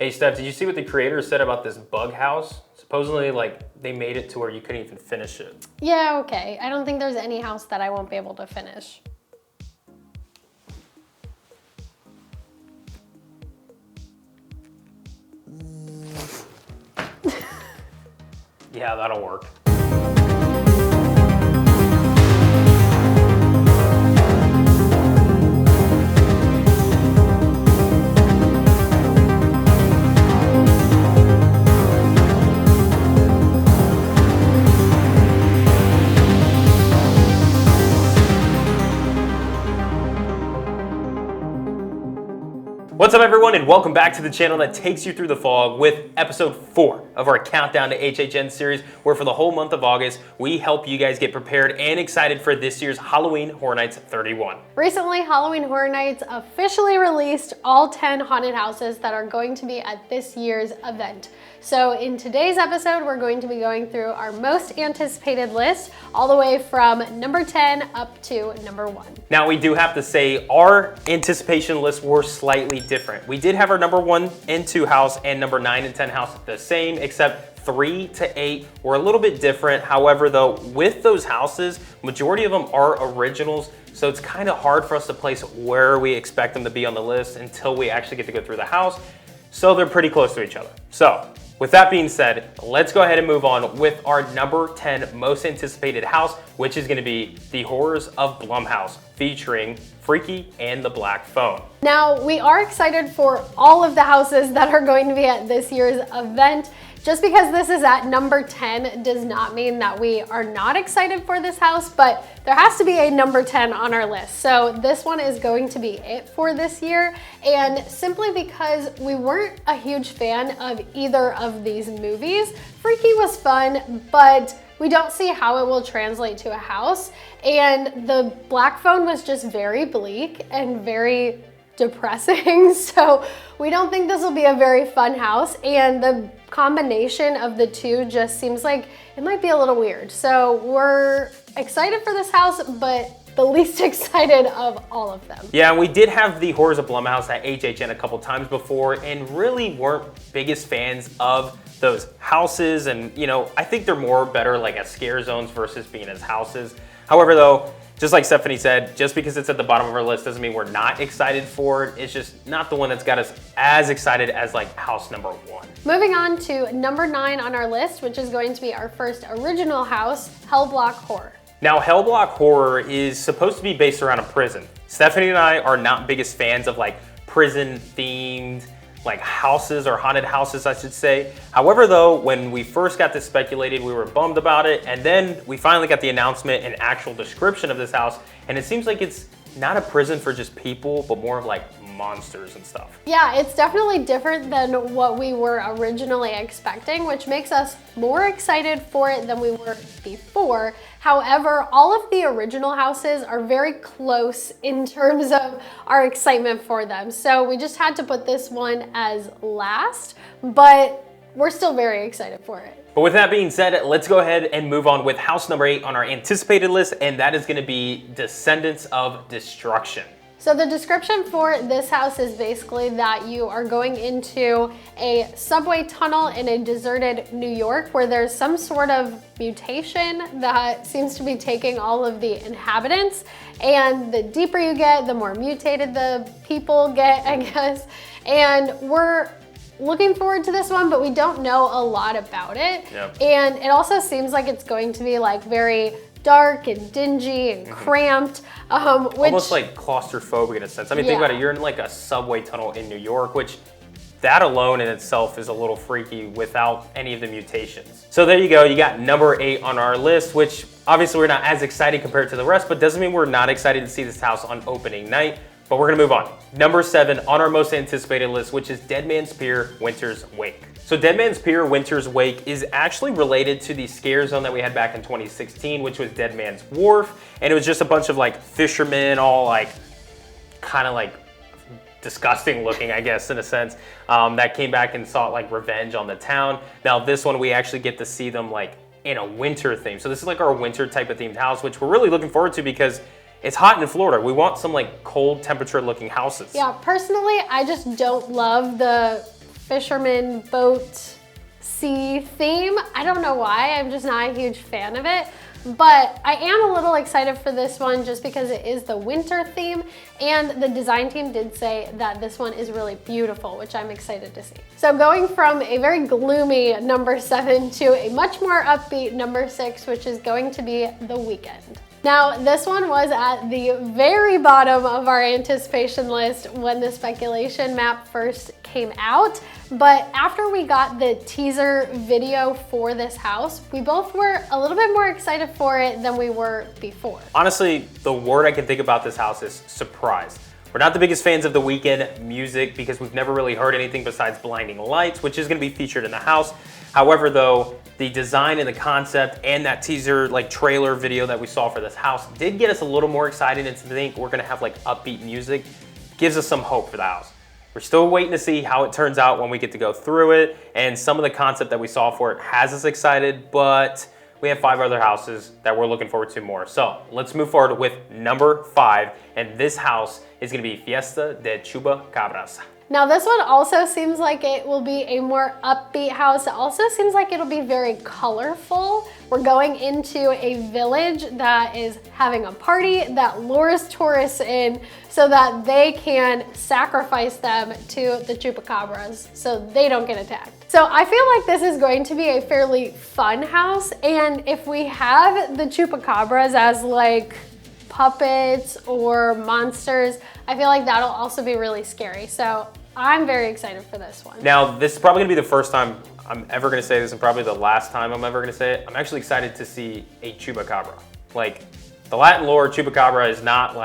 Hey Steph, did you see what the creators said about this bug house? Supposedly, like, they made it to where you couldn't even finish it. Yeah, okay. I don't think there's any house that I won't be able to finish. Yeah, that'll work. What's up everyone, and welcome back to the channel that takes you through the fog with episode 4 of our countdown to HHN series, where for the whole month of August, we help you guys get prepared and excited for this year's Halloween Horror Nights 31. Recently, Halloween Horror Nights officially released all 10 haunted houses that are going to be at this year's event. So in today's episode, we're going to be going through our most anticipated list, all the way from number 10 up to number 1. Now we do have to say our anticipation lists were slightly different. We did have our number 1 and 2 house and number 9 and 10 house the same, except 3 to 8 were a little bit different. However though, with those houses, majority of them are originals, so it's kind of hard for us to place where we expect them to be on the list until we actually get to go through the house. So they're pretty close to each other. So with that being said, let's go ahead and move on with our number 10 most anticipated house, which is going to be The Horrors of Blumhouse, featuring Freaky and the Black Phone. Now, we are excited for all of the houses that are going to be at this year's event. Just because this is at number 10 does not mean that we are not excited for this house, but there has to be a number 10 on our list. So this one is going to be it for this year. And simply because we weren't a huge fan of either of these movies, Freaky was fun, but we don't see how it will translate to a house. And the Black Phone was just very bleak and very depressing. So we don't think this will be a very fun house. And the combination of the two just seems like it might be a little weird. So we're excited for this house, but the least excited of all of them. Yeah, and we did have The Horrors of Blumhouse at HHN a couple times before and really weren't biggest fans of those houses. And you know, I think they're more better like as scare zones versus being as houses. However though, just like Stephanie said, just because it's at the bottom of our list doesn't mean we're not excited for it. It's just not the one that's got us as excited as like house number 1. Moving on to number 9 on our list, which is going to be our first original house, Hellblock Horror. Now, Hellblock Horror is supposed to be based around a prison. Stephanie and I are not biggest fans of like prison themed like houses, or haunted houses, I should say. However though, when we first got this speculated, we were bummed about it. And then we finally got the announcement and actual description of this house. And it seems like it's not a prison for just people, but more of like monsters and stuff. Yeah, it's definitely different than what we were originally expecting, which makes us more excited for it than we were before. However, all of the original houses are very close in terms of our excitement for them. So we just had to put this one as last, but we're still very excited for it. But with that being said, let's go ahead and move on with house number 8 on our anticipated list, and that is going to be Descendants of Destruction. So the description for this house is basically that you are going into a subway tunnel in a deserted New York where there's some sort of mutation that seems to be taking all of the inhabitants. And the deeper you get, the more mutated the people get, I guess. And we're looking forward to this one, but we don't know a lot about it. Yep. And it also seems like it's going to be like very dark and dingy and cramped. Which, almost like claustrophobic in a sense. I mean, think Yeah. about it, you're in like a subway tunnel in New York, which that alone in itself is a little freaky without any of the mutations. So there you go, you got number 8 on our list, which obviously we're not as excited compared to the rest, but doesn't mean we're not excited to see this house on opening night. But we're gonna move on. Number 7 on our most anticipated list, which is Dead Man's Pier, Winter's Wake. So Dead Man's Pier, Winter's Wake is actually related to the scare zone that we had back in 2016, which was Dead Man's Wharf. And it was just a bunch of like fishermen, all like, kind of like disgusting looking, I guess, in a sense, that came back and sought like revenge on the town. Now this one, we actually get to see them like in a winter theme. So this is like our winter type of themed house, which we're really looking forward to because it's hot in Florida. We want some like cold temperature looking houses. Yeah, personally, I just don't love the fisherman boat sea theme. I don't know why, I'm just not a huge fan of it. But I am a little excited for this one just because it is the winter theme, and the design team did say that this one is really beautiful, which I'm excited to see. So going from a very gloomy number 7 to a much more upbeat number 6, which is going to be The Weeknd. Now, this one was at the very bottom of our anticipation list when the speculation map first came out, but after we got the teaser video for this house, we both were a little bit more excited for it than we were before. Honestly, the word I can think about this house is surprised. We're not the biggest fans of The Weeknd music because we've never really heard anything besides Blinding Lights, which is going to be featured in the house. However, though, the design and the concept and that teaser trailer video that we saw for this house did get us a little more excited, and to think we're going to have upbeat music gives us some hope for the house. We're still waiting to see how it turns out when we get to go through it, and some of the concept that we saw for it has us excited, but we have 5 other houses that we're looking forward to more. So let's move forward with number 5, and this house is going to be Fiesta de Chupacabras. Now this one also seems like it will be a more upbeat house. It also seems like it'll be very colorful. We're going into a village that is having a party that lures tourists in so that they can sacrifice them to the chupacabras so they don't get attacked. So I feel like this is going to be a fairly fun house, and if we have the chupacabras as puppets or monsters, I feel like that'll also be really scary. So I'm very excited for this one. Now, this is probably gonna be the first time I'm ever gonna say this, and probably the last time I'm ever gonna say it. I'm actually excited to see a chupacabra. The Latin lore, chupacabra is not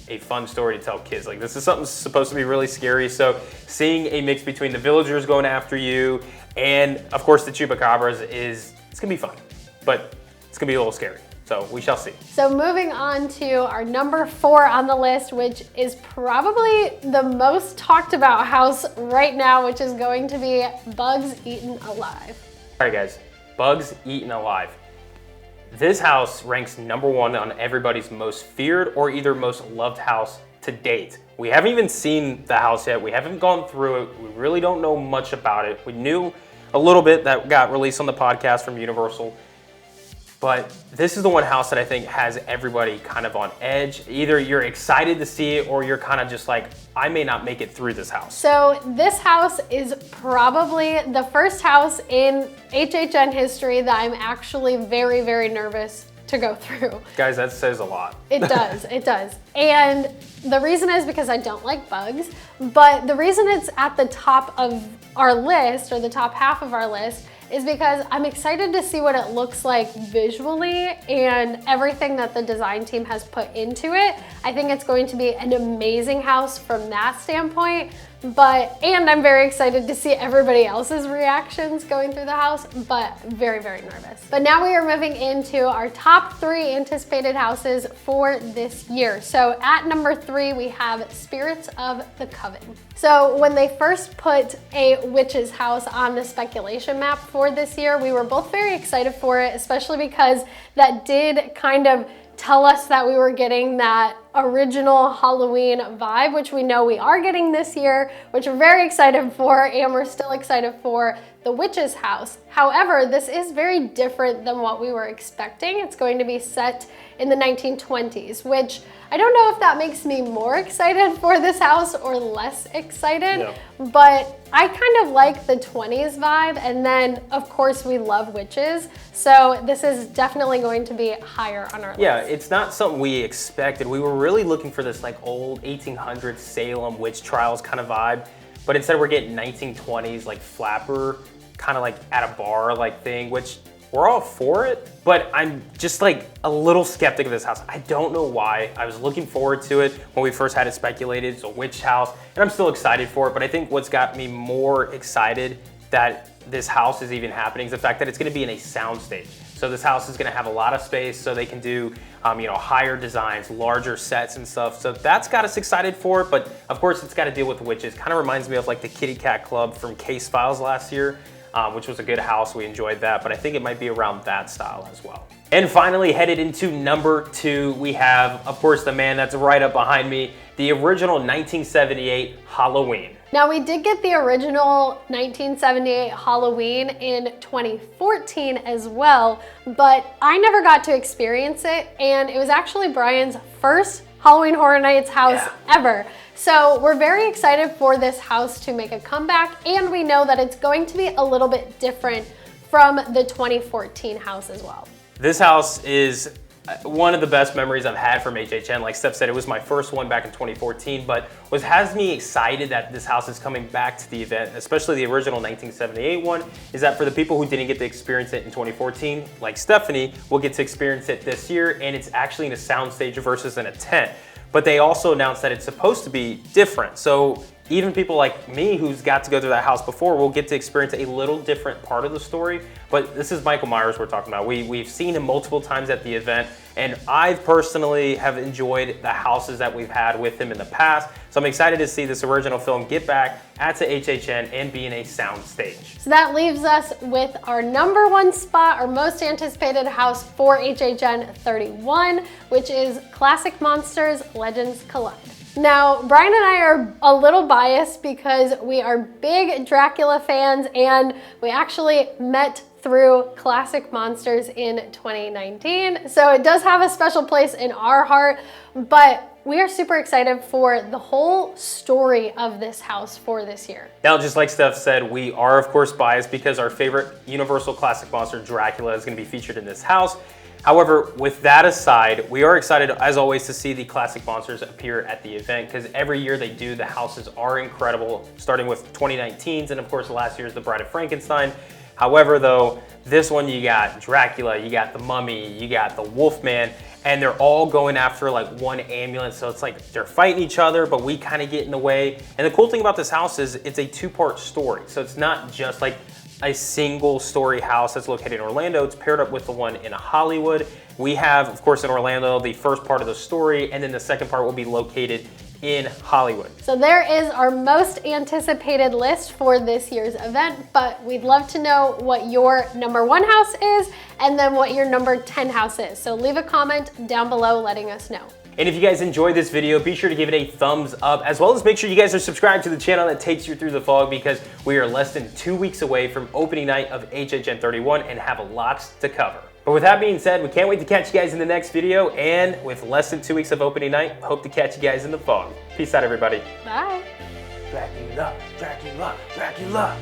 a fun story to tell kids. This is something supposed to be really scary. So seeing a mix between the villagers going after you and of course the chupacabras it's gonna be fun, but it's gonna be a little scary. So we shall see. So moving on to our number 4 on the list, which is probably the most talked about house right now, which is going to be Bugs Eaten Alive. All right guys, Bugs Eaten Alive. This house ranks number 1 on everybody's most feared or either most loved house to date. We haven't even seen the house yet. We haven't gone through it. We really don't know much about it. We knew a little bit that got released on the podcast from Universal. But this is the one house that I think has everybody kind of on edge. Either you're excited to see it or you're kind of just I may not make it through this house. So this house is probably the first house in HHN history that I'm actually very, very nervous to go through. Guys, that says a lot. It does, it does. And the reason is because I don't like bugs, but the reason it's at the top of our list, or the top half of our list, is because I'm excited to see what it looks like visually and everything that the design team has put into it. I think it's going to be an amazing house from that standpoint, and I'm very excited to see everybody else's reactions going through the house, but very, very nervous. But now we are moving into our top 3 anticipated houses for this year. So at number 3, we have Spirits of the Coven. So when they first put a witch's house on the speculation map for this year, we were both very excited for it, especially because that did kind of tell us that we were getting that original Halloween vibe, which we know we are getting this year, which we're very excited for, and we're still excited for the witch's house. However, this is very different than what we were expecting. It's going to be set in the 1920s, which I don't know if that makes me more excited for this house or less excited, Yeah. But I kind of like the 20s vibe, and then of course we love witches, so this is definitely going to be higher on our list. Yeah, it's not something we expected. We were really looking for this old 1800s Salem witch trials kind of vibe, but instead we're getting 1920s flapper, kind of at a bar thing, which we're all for it, but I'm just a little skeptic of this house. I don't know why. I was looking forward to it when we first had it speculated. It's a witch house, and I'm still excited for it, but I think what's got me more excited that this house is even happening is the fact that it's gonna be in a soundstage. So this house is gonna have a lot of space so they can do higher designs, larger sets and stuff. So that's got us excited for it, but of course it's gotta deal with witches. Kind of reminds me of the Kitty Cat Club from Case Files last year. Which was a good house. We enjoyed that, but I think it might be around that style as well. And finally, headed into number 2, we have, of course, the man that's right up behind me, the original 1978 Halloween. Now, we did get the original 1978 Halloween in 2014 as well, but I never got to experience it, and it was actually Brian's first Halloween Horror Nights house ever. So we're very excited for this house to make a comeback, and we know that it's going to be a little bit different from the 2014 house as well. This house is one of the best memories I've had from HHN. Like Steph said, it was my first one back in 2014, but what has me excited that this house is coming back to the event, especially the original 1978 one, is that for the people who didn't get to experience it in 2014, like Stephanie, will get to experience it this year, and it's actually in a soundstage versus in a tent. But they also announced that it's supposed to be different. So even people like me who's got to go through that house before will get to experience a little different part of the story. But this is Michael Myers we're talking about. We've seen him multiple times at the event, and I personally have enjoyed the houses that we've had with him in the past. So I'm excited to see this original film get back at the HHN and be in a sound stage. So that leaves us with our number one spot, our most anticipated house for HHN 31, which is Classic Monsters Legends Collide. Now, Brian and I are a little biased because we are big Dracula fans, and we actually met through Classic Monsters in 2019. So it does have a special place in our heart, but we are super excited for the whole story of this house for this year. Now, just like Steph said, we are of course biased because our favorite Universal Classic monster, Dracula, is going to be featured in this house. However, with that aside, we are excited as always to see the classic monsters appear at the event, because every year they do. The houses are incredible, starting with 2019's and of course last year's The Bride of Frankenstein. However though, this one you got Dracula, you got the Mummy, you got the Wolfman, and they're all going after like one ambulance. So it's like they're fighting each other, but we kind of get in the way. And the cool thing about this house is it's a two-part story. So it's not just like a single story house that's located in Orlando. It's paired up with the one in Hollywood. We have, of course, in Orlando, the first part of the story, and then the second part will be located in Hollywood. So there is our most anticipated list for this year's event, but we'd love to know what your number one house is and then what your number 10 house is. So leave a comment down below letting us know. And if you guys enjoyed this video, be sure to give it a thumbs up, as well as make sure you guys are subscribed to the channel that takes you through the fog, because we are less than 2 weeks away from opening night of HHN 31 and have lots to cover. But with that being said, we can't wait to catch you guys in the next video, and with less than 2 weeks of opening night, hope to catch you guys in the fog. Peace out, everybody. Bye. Dracula, Dracula, Dracula.